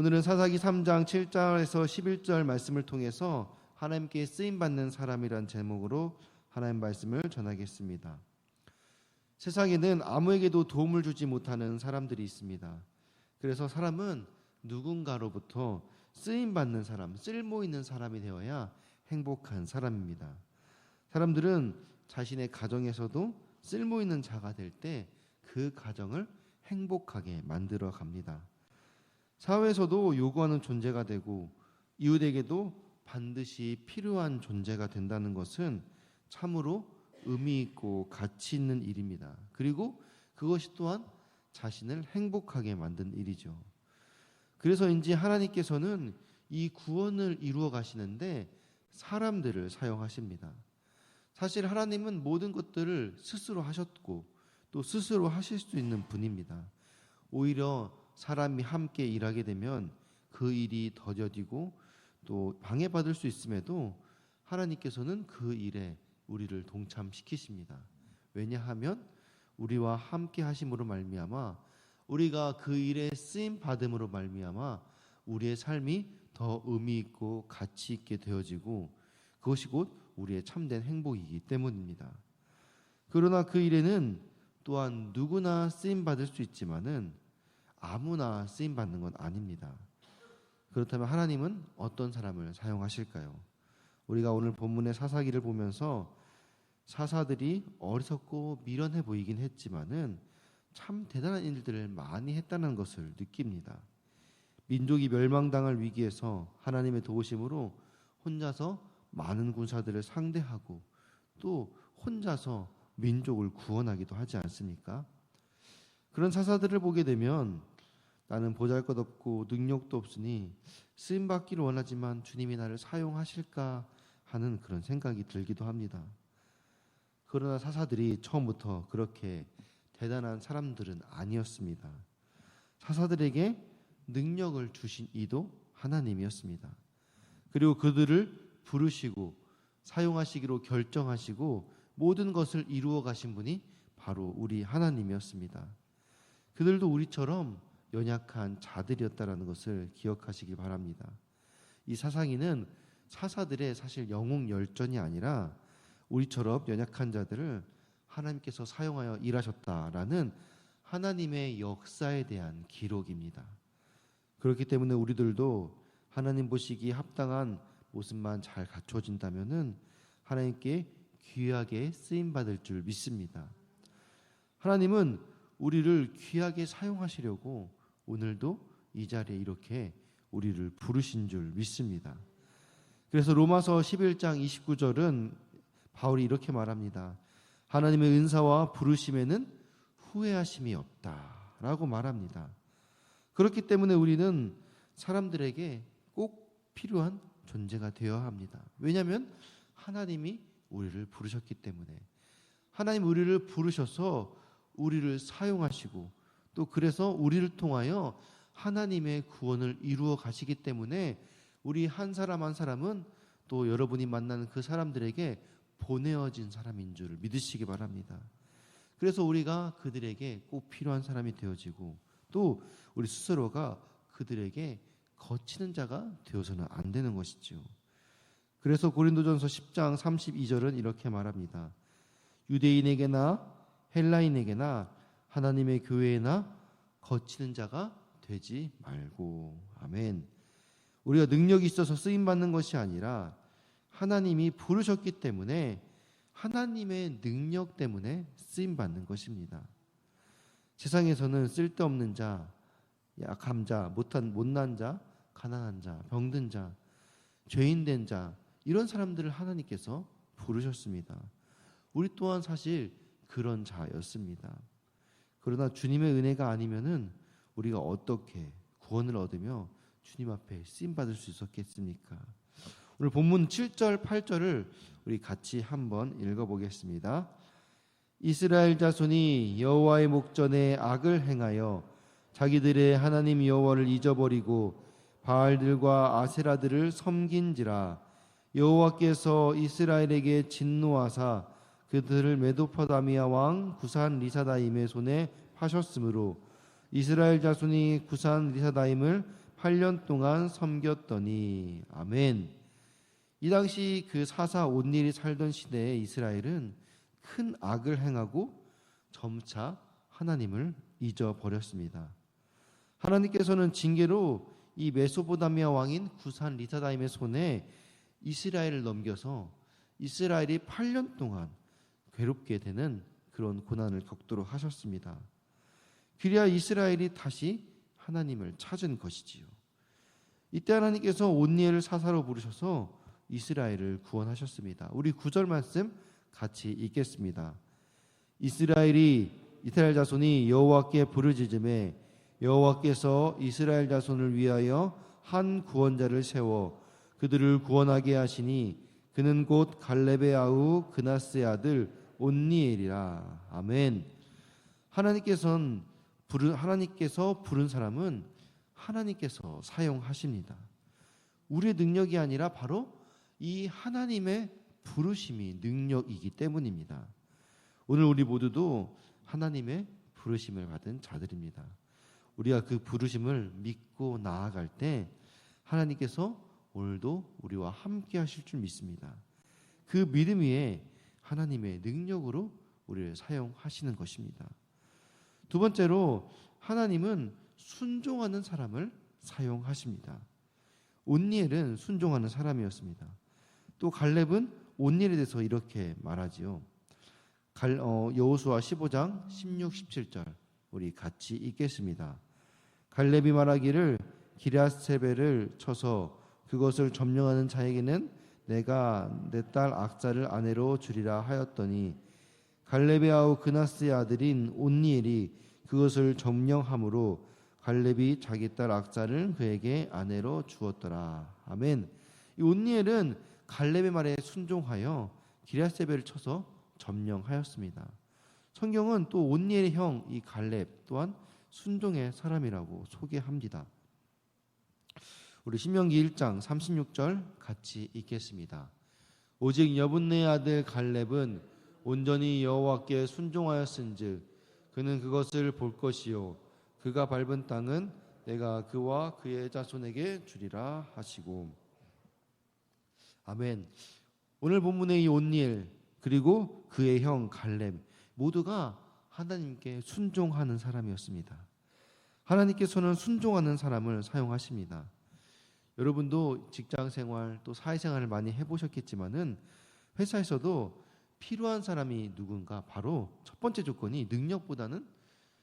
오늘은 사사기 3장 7절에서 11절 말씀을 통해서 하나님께 쓰임받는 사람이란 제목으로 하나님 말씀을 전하겠습니다. 세상에는 아무에게도 도움을 주지 못하는 사람들이 있습니다. 그래서 사람은 누군가로부터 쓰임받는 사람, 쓸모있는 사람이 되어야 행복한 사람입니다. 사람들은 자신의 가정에서도 쓸모있는 자가 될 때 그 가정을 행복하게 만들어 갑니다. 사회에서도 요구하는 존재가 되고 이웃에게도 반드시 필요한 존재가 된다는 것은 참으로 의미 있고 가치 있는 일입니다. 그리고 그것이 또한 자신을 행복하게 만든 일이죠. 그래서인지 하나님께서는 이 구원을 이루어 가시는데 사람들을 사용하십니다. 사실 하나님은 모든 것들을 스스로 하셨고 또 스스로 하실 수 있는 분입니다. 오히려 사람이 함께 일하게 되면 그 일이 더뎌지고 또 방해받을 수 있음에도 하나님께서는 그 일에 우리를 동참시키십니다. 왜냐하면 우리와 함께 하심으로 말미암아 우리가 그 일에 쓰임 받음으로 말미암아 우리의 삶이 더 의미 있고 가치 있게 되어지고 그것이 곧 우리의 참된 행복이기 때문입니다. 그러나 그 일에는 또한 누구나 쓰임 받을 수 있지만은 아무나 쓰임 받는 건 아닙니다. 그렇다면 하나님은 어떤 사람을 사용하실까요? 우리가 오늘 본문의 사사기를 보면서 사사들이 어리석고 미련해 보이긴 했지만은 참 대단한 일들을 많이 했다는 것을 느낍니다. 민족이 멸망당할 위기에서 하나님의 도우심으로 혼자서 많은 군사들을 상대하고 또 혼자서 민족을 구원하기도 하지 않습니까? 그런 사사들을 보게 되면 나는 보잘것없고 능력도 없으니 쓰임받기를 원하지만 주님이 나를 사용하실까 하는 그런 생각이 들기도 합니다. 그러나 사사들이 처음부터 그렇게 대단한 사람들은 아니었습니다. 사사들에게 능력을 주신 이도 하나님이었습니다. 그리고 그들을 부르시고 사용하시기로 결정하시고 모든 것을 이루어 가신 분이 바로 우리 하나님이었습니다. 그들도 우리처럼 연약한 자들이었다는 것을 기억하시기 바랍니다. 이 사사기는 사사들의 사실 영웅 열전이 아니라 우리처럼 연약한 자들을 하나님께서 사용하여 일하셨다라는 하나님의 역사에 대한 기록입니다. 그렇기 때문에 우리들도 하나님 보시기에 합당한 모습만 잘 갖춰진다면은 하나님께 귀하게 쓰임받을 줄 믿습니다. 하나님은 우리를 귀하게 사용하시려고 오늘도 이 자리에 이렇게 우리를 부르신 줄 믿습니다. 그래서 로마서 11장 29절은 바울이 이렇게 말합니다. 하나님의 은사와 부르심에는 후회하심이 없다라고 말합니다. 그렇기 때문에 우리는 사람들에게 꼭 필요한 존재가 되어야 합니다. 왜냐하면 하나님이 우리를 부르셨기 때문에 하나님 우리를 부르셔서 우리를 사용하시고 또 그래서 우리를 통하여 하나님의 구원을 이루어 가시기 때문에 우리 한 사람 한 사람은 또 여러분이 만나는 그 사람들에게 보내어진 사람인 줄 믿으시기 바랍니다. 그래서 우리가 그들에게 꼭 필요한 사람이 되어지고 또 우리 스스로가 그들에게 거치는 자가 되어서는 안 되는 것이죠. 그래서 고린도전서 10장 32절은 이렇게 말합니다. 유대인에게나 헬라인에게나 하나님의 교회에나 거치는 자가 되지 말고. 아멘. 우리가 능력이 있어서 쓰임받는 것이 아니라 하나님이 부르셨기 때문에 하나님의 능력 때문에 쓰임받는 것입니다. 세상에서는 쓸데없는 자, 약한 자, 못난 자, 가난한 자, 병든 자, 죄인된 자 이런 사람들을 하나님께서 부르셨습니다. 우리 또한 사실 그런 자였습니다. 그러나 주님의 은혜가 아니면은 우리가 어떻게 구원을 얻으며 주님 앞에 쓰임 받을 수 있었겠습니까? 오늘 본문 7절, 8절을 우리 같이 한번 읽어보겠습니다. 이스라엘 자손이 여호와의 목전에 악을 행하여 자기들의 하나님 여호와를 잊어버리고 바알들과 아세라들을 섬긴지라. 여호와께서 이스라엘에게 진노하사 그들을 메도포다미아 왕 구산 리사다임의 손에 파셨으므로 이스라엘 자손이 구산 리사다임을 8년 동안 섬겼더니. 아멘. 이 당시 그 사사 온닐이 살던 시대에 이스라엘은 큰 악을 행하고 점차 하나님을 잊어버렸습니다. 하나님께서는 징계로 이 메소포타미아 왕인 구산 리사다임의 손에 이스라엘을 넘겨서 이스라엘이 8년 동안 괴롭게 되는 그런 고난을 겪도록 하셨습니다. 그래야 이스라엘이 다시 하나님을 찾은 것이지요. 이때 하나님께서 온니엘을 사사로 부르셔서 이스라엘을 구원하셨습니다. 우리 9절 말씀 같이 읽겠습니다. 이스라엘 자손이 여호와께 부르짖음에 여호와께서 이스라엘 자손을 위하여 한 구원자를 세워 그들을 구원하게 하시니 그는 곧 갈렙의 아우 그나스의 아들 온니엘이라. 아멘. 하나님께서 부른 사람은 하나님께서 사용하십니다. 우리의 능력이 아니라 바로 이 하나님의 부르심이 능력이기 때문입니다. 오늘 우리 모두도 하나님의 부르심을 받은 자들입니다. 우리가 그 부르심을 믿고 나아갈 때 하나님께서 오늘도 우리와 함께 하실 줄 믿습니다. 그 믿음 위에 하나님의 능력으로 우리를 사용하시는 것입니다. 두 번째로 하나님은 순종하는 사람을 사용하십니다. 온니엘은 순종하는 사람이었습니다. 또 갈렙은 온니엘에 대해서 이렇게 말하지요. 여호수아 15장 16, 17절 우리 같이 읽겠습니다. 갈렙이 말하기를 기럇세벨을 쳐서 그것을 점령하는 자에게는 내가 내 딸 악사를 아내로 주리라 하였더니 갈렙의 아우 그나스의 아들인 온니엘이 그것을 점령함으로 갈렙이 자기 딸 악사를 그에게 아내로 주었더라. 아멘. 이 온니엘은 갈렙의 말에 순종하여 기럇세벨을 쳐서 점령하였습니다. 성경은 또 온니엘의 형 이 갈렙 또한 순종의 사람이라고 소개합니다. 우리 신명기 1장 36절 같이 읽겠습니다. 오직 여분네의 아들 갈렙은 온전히 여호와께 순종하였은즉 그는 그것을 볼 것이요 그가 밟은 땅은 내가 그와 그의 자손에게 주리라 하시고. 아멘. 오늘 본문의 이 온니엘 그리고 그의 형 갈렙 모두가 하나님께 순종하는 사람이었습니다. 하나님께서는 순종하는 사람을 사용하십니다. 여러분도 직장생활 또 사회생활을 많이 해보셨겠지만은 회사에서도 필요한 사람이 누군가 바로 첫 번째 조건이 능력보다는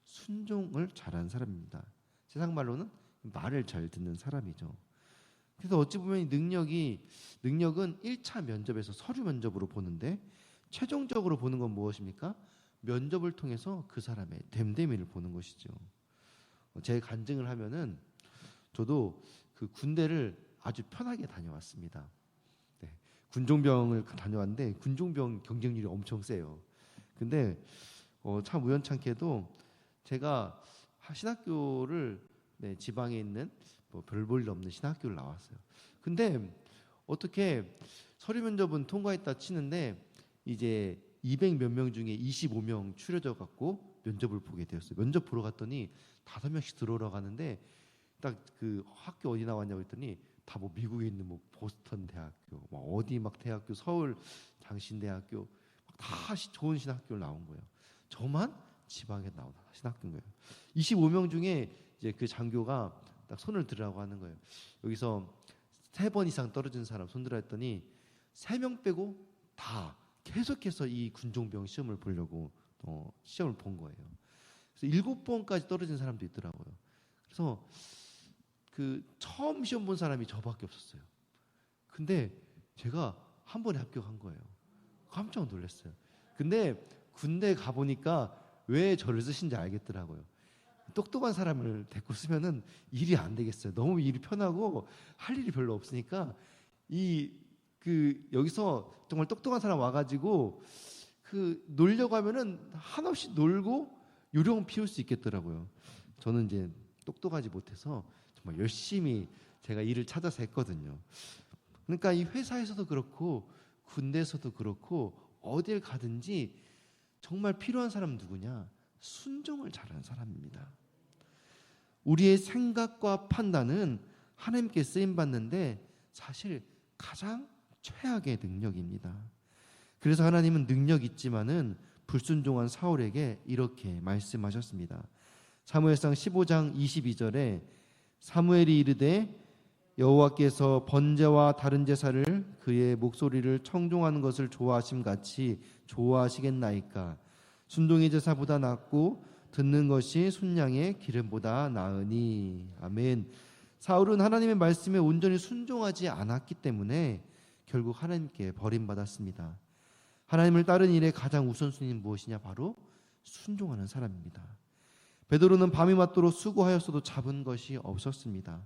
순종을 잘하는 사람입니다. 세상 말로는 말을 잘 듣는 사람이죠. 그래서 어찌 보면 이 능력은 1차 면접에서 서류 면접으로 보는데 최종적으로 보는 건 무엇입니까? 면접을 통해서 그 사람의 됨됨이를 보는 것이죠. 제 간증을 하면은 저도 그 군대를 아주 편하게 다녀왔습니다. 네, 군종병을 다녀왔는데 군종병 경쟁률이 엄청 세요. 근데 참 우연찮게도 제가 신학교를 지방에 있는 별 볼 일 없는 신학교를 나왔어요. 근데 어떻게 서류 면접은 통과했다 치는데 이제 200 몇 명 중에 25명 추려져 갖고 면접을 보게 되었어요. 면접 보러 갔더니 5명씩 들어오라고 하는데 딱 그 학교 어디 나왔냐고 했더니 다 뭐 미국에 있는 뭐 보스턴 대학교, 막 어디 막 대학교, 서울 장신대학교 다 좋은 신학교를 나온 거예요. 저만 지방에 나온 신학교인 거예요. 25명 중에 이제 그 장교가 딱 손을 들으라고 하는 거예요. 여기서 3번 이상 떨어진 사람 손 들어 했더니 3명 빼고 다 계속해서 이 군종병 시험을 보려고 시험을 본 거예요. 그래서 7번까지 떨어진 사람도 있더라고요. 그래서 그 처음 시험 본 사람이 저밖에 없었어요. 근데 제가 한 번에 합격한 거예요. 깜짝 놀랐어요. 근데 군대 가보니까 왜 저를 쓰신지 알겠더라고요. 똑똑한 사람을 데리고 쓰면은 일이 안 되겠어요. 너무 일이 편하고 할 일이 별로 없으니까 여기서 정말 똑똑한 사람 와가지고 놀려고 하면은 한없이 놀고 요령 피울 수 있겠더라고요. 저는 이제 똑똑하지 못해서 정말 열심히 제가 일을 찾아서 했거든요. 그러니까 이 회사에서도 그렇고 군대에서도 그렇고 어딜 가든지 정말 필요한 사람 누구냐? 순종을 잘하는 사람입니다. 우리의 생각과 판단은 하나님께 쓰임받는데 사실 가장 최악의 능력입니다. 그래서 하나님은 능력 있지만은 불순종한 사울에게 이렇게 말씀하셨습니다. 사무엘상 15장 22절에 사무엘이 이르되 여호와께서 번제와 다른 제사를 그의 목소리를 청종하는 것을 좋아하심 같이 좋아하시겠나이까. 순종의 제사보다 낫고 듣는 것이 순양의 기름보다 나으니. 아멘. 사울은 하나님의 말씀에 온전히 순종하지 않았기 때문에 결국 하나님께 버림받았습니다. 하나님을 따르는 일의 가장 우선순위는 무엇이냐? 바로 순종하는 사람입니다. 베드로는 밤이 맞도록 수고하였어도 잡은 것이 없었습니다.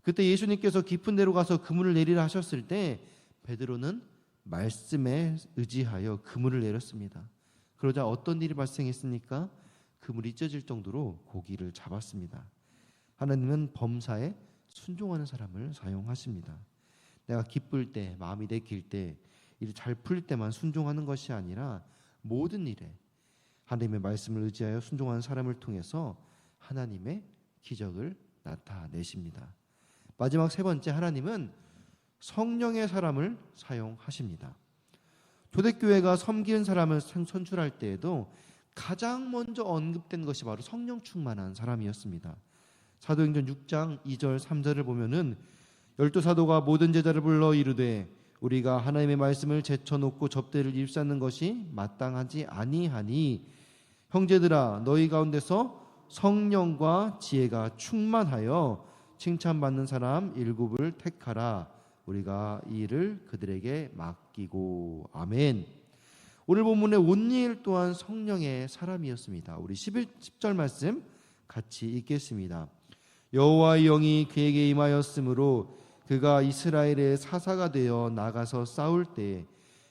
그때 예수님께서 깊은 데로 가서 그물을 내리라 하셨을 때 베드로는 말씀에 의지하여 그물을 내렸습니다. 그러자 어떤 일이 발생했습니까? 그물이 찢어질 정도로 고기를 잡았습니다. 하나님은 범사에 순종하는 사람을 사용하십니다. 내가 기쁠 때, 마음이 내킬 때, 일이 잘 풀릴 때만 순종하는 것이 아니라 모든 일에 하나님의 말씀을 의지하여 순종하는 사람을 통해서 하나님의 기적을 나타내십니다. 마지막 세 번째, 하나님은 성령의 사람을 사용하십니다. 초대교회가 섬기는 사람을 선출할 때에도 가장 먼저 언급된 것이 바로 성령 충만한 사람이었습니다. 사도행전 6장 2절 3절을 보면은 12사도가 모든 제자를 불러 이르되 우리가 하나님의 말씀을 제쳐놓고 접대를 일삼는 것이 마땅하지 아니하니 형제들아 너희 가운데서 성령과 지혜가 충만하여 칭찬받는 사람 7을 택하라. 우리가 이 일을 그들에게 맡기고. 아멘. 오늘 본문의 온니엘 또한 성령의 사람이었습니다. 우리 10절 말씀 같이 읽겠습니다. 여호와의 영이 그에게 임하였으므로 그가 이스라엘의 사사가 되어 나가서 싸울 때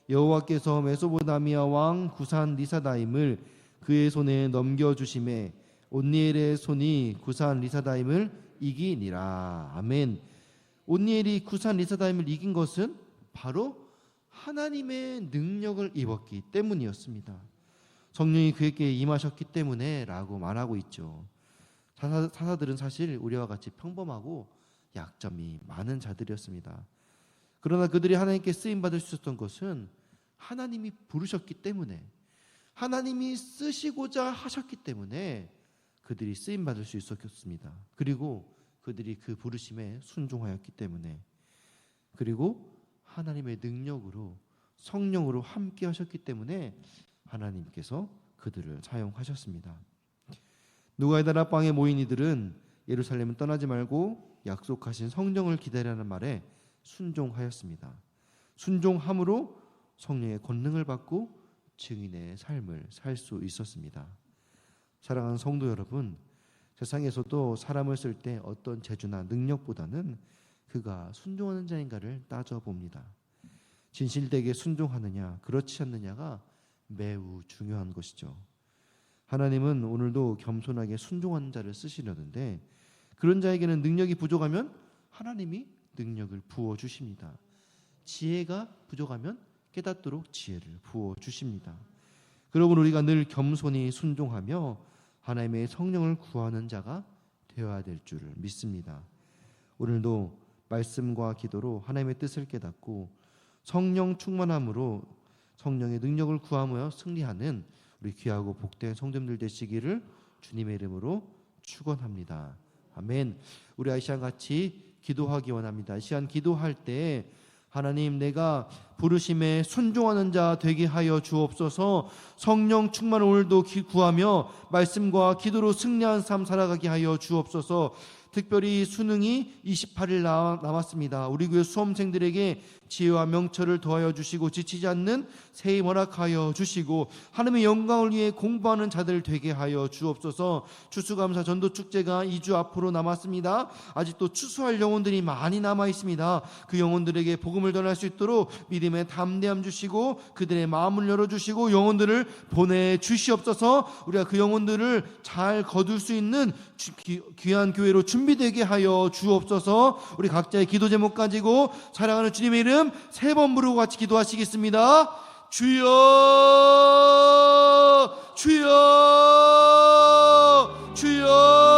여호와께서 메소포타미아 왕 구산 리사다임을 그의 손에 넘겨주심에 온니엘의 손이 구산 리사다임을 이기니라. 아멘. 온니엘이 구산 리사다임을 이긴 것은 바로 하나님의 능력을 입었기 때문이었습니다. 성령이 그에게 임하셨기 때문에 라고 말하고 있죠. 사사들은 사실 우리와 같이 평범하고 약점이 많은 자들이었습니다. 그러나 그들이 하나님께 쓰임받을 수 있었던 것은 하나님이 부르셨기 때문에, 하나님이 쓰시고자 하셨기 때문에 그들이 쓰임받을 수 있었습니다. 그리고 그들이 그 부르심에 순종하였기 때문에, 그리고 하나님의 능력으로 성령으로 함께 하셨기 때문에 하나님께서 그들을 사용하셨습니다. 누가의 나라 방에 모인 이들은 예루살렘을 떠나지 말고 약속하신 성령을 기다리라는 말에 순종하였습니다. 순종함으로 성령의 권능을 받고 증인의 삶을 살 수 있었습니다. 사랑하는 성도 여러분, 세상에서도 사람을 쓸 때 어떤 재주나 능력보다는 그가 순종하는 자인가를 따져봅니다. 진실되게 순종하느냐 그렇지 않느냐가 매우 중요한 것이죠. 하나님은 오늘도 겸손하게 순종하는 자를 쓰시려는데 그런 자에게는 능력이 부족하면 하나님이 능력을 부어주십니다. 지혜가 부족하면 깨닫도록 지혜를 부어주십니다. 그러므로 우리가 늘 겸손히 순종하며 하나님의 성령을 구하는 자가 되어야 될 줄을 믿습니다. 오늘도 말씀과 기도로 하나님의 뜻을 깨닫고 성령 충만함으로 성령의 능력을 구하며 승리하는 우리 귀하고 복된 성도님들 되시기를 주님의 이름으로 축원합니다. 아멘. 우리 이 시간 같이 기도하기 원합니다. 이 시간 기도할 때 하나님, 내가 부르심에 순종하는 자 되게 하여 주옵소서. 성령 충만을 오늘도 구하며 말씀과 기도로 승리한 삶 살아가게 하여 주옵소서. 특별히 수능이 28일 남았습니다. 우리 교회 수험생들에게 지혜와 명철을 더하여 주시고 지치지 않는 새해 허락하여 주시고 하나님의 영광을 위해 공부하는 자들 되게 하여 주옵소서. 추수감사 전도축제가 2주 앞으로 남았습니다. 아직도 추수할 영혼들이 많이 남아 있습니다. 그 영혼들에게 복음을 전할 수 있도록 믿음의 담대함 주시고 그들의 마음을 열어주시고 영혼들을 보내주시옵소서. 우리가 그 영혼들을 잘 거둘 수 있는 귀한 교회로 준비되게 하여 주옵소서. 우리 각자의 기도 제목 가지고 사랑하는 주님의 이름 3번 부르고 같이 기도하시겠습니다. 주여 주여 주여